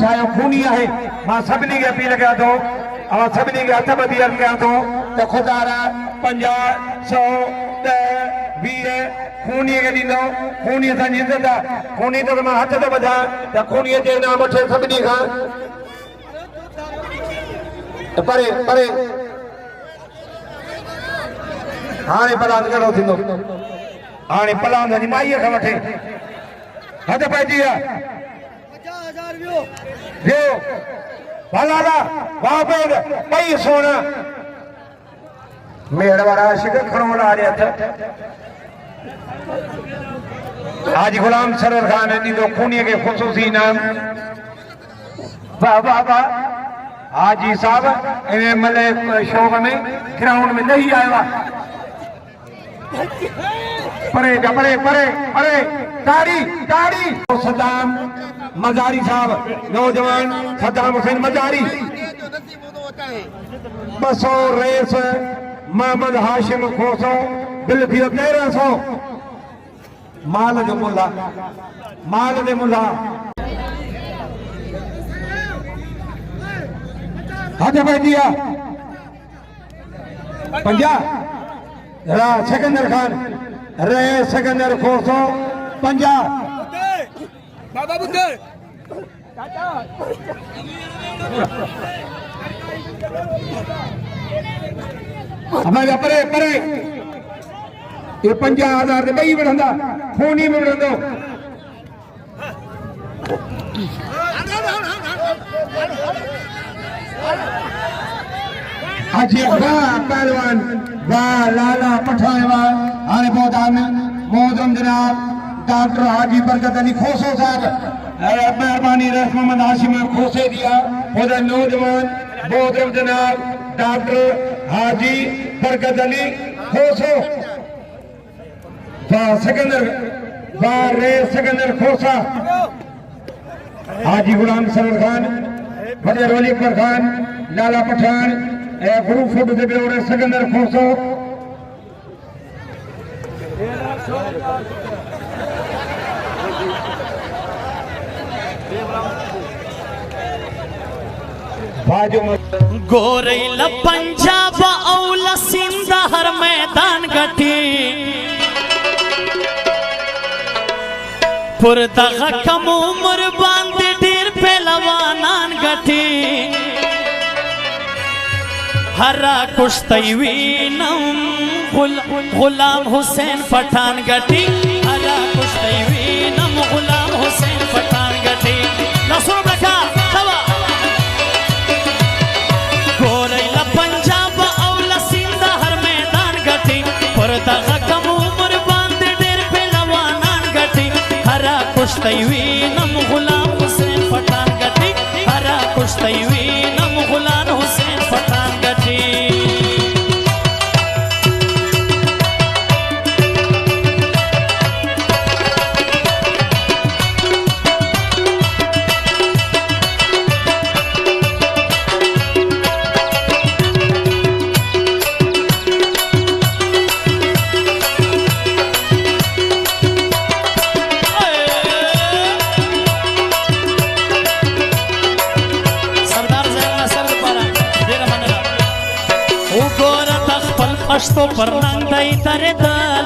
ठाहियो खूनी आहे मां सभिनी खे अपील कयां थो ऐं सभिनी खे हथ ॿधी अर्ज़ु कयां थो त ख़ुदा 50 100 10 20 खूनीअ खे ॾींदो खूनी असांजी इज़त आहे खूनी त मां हथ थो ॿधां त खूनीअ जे इनाम वठे सभिनी खां परे परे हाणे पलांद कहिड़ो थींदो हाणे पलांद जी माईअ खां वठे हद पइजी आहे 50,000 वियो भला बाबेद ॿई सोना मेड़ वारा आशिक खणो लाड़े हथ हाजी गुलाम सरवर खान ॾींदो खूनीअ खे ख़ुशूसी इनाम वाह वाह वाह हाजी साहब इन्हें मले शौक़ में ग्राउंड में नहीं आया परे परे परे परे ताड़ी ताड़ी सद्दाम मजारी साहब नौजवान सद्दाम हुसैन मजारी 200 रेस मोहम्मद हाशिम खोसो बिल थी 1300 माल जो मुल्ला माल दे मुल्ला हथ पे दिया 50 सिकंदर खान रे सिकंदर खोसो 50 बाबा बुद्धे हमारे परे परे ये 50,000 दे बई बढ़ंदा खूनी में बढ़ंदो हाजी पहलवान वाह लाला पठाएवा हाने बहुत मोहतरम जनाब डॉक्टर हाजी बरकत अली खोसो साहब मेहरबानी रस मोहम्मद हाशिम खोसे दिया खुदा नौजवान मोहतरम जनाब डॉक्टर हाजी बरकत अली खोसो वाह सिकंदर वाह रे सिकंदर खोसा हाजी गुलाम सरवर खान फजर वली अकबर खान लाला पठान गुरु फुट दे बेवरे सिकंदर खोसो गोरैला पंजाब औला सिंध हर मैदान गठी पुरदगा कम उम्र बांधे ढेर पहलवानान गठी हरा कुश्तईवीनम गुलाम हुसैन पठान गठी हरा कुश्तईवीनम गुलाम हुसैन पठान गठी नसरो बका तवा गोरैला पंजाब औला सिंध हर मैदान गठी पुरदगा कम उम्र बांधे ढेर पहलवानान गठी हरा कुश्तईवीनम गुलाम हुसैन पठान गठी हरा कुश्तईवीनम गुलाम हुसैन पठान गठी पश्तो पर नंदाई तरे दल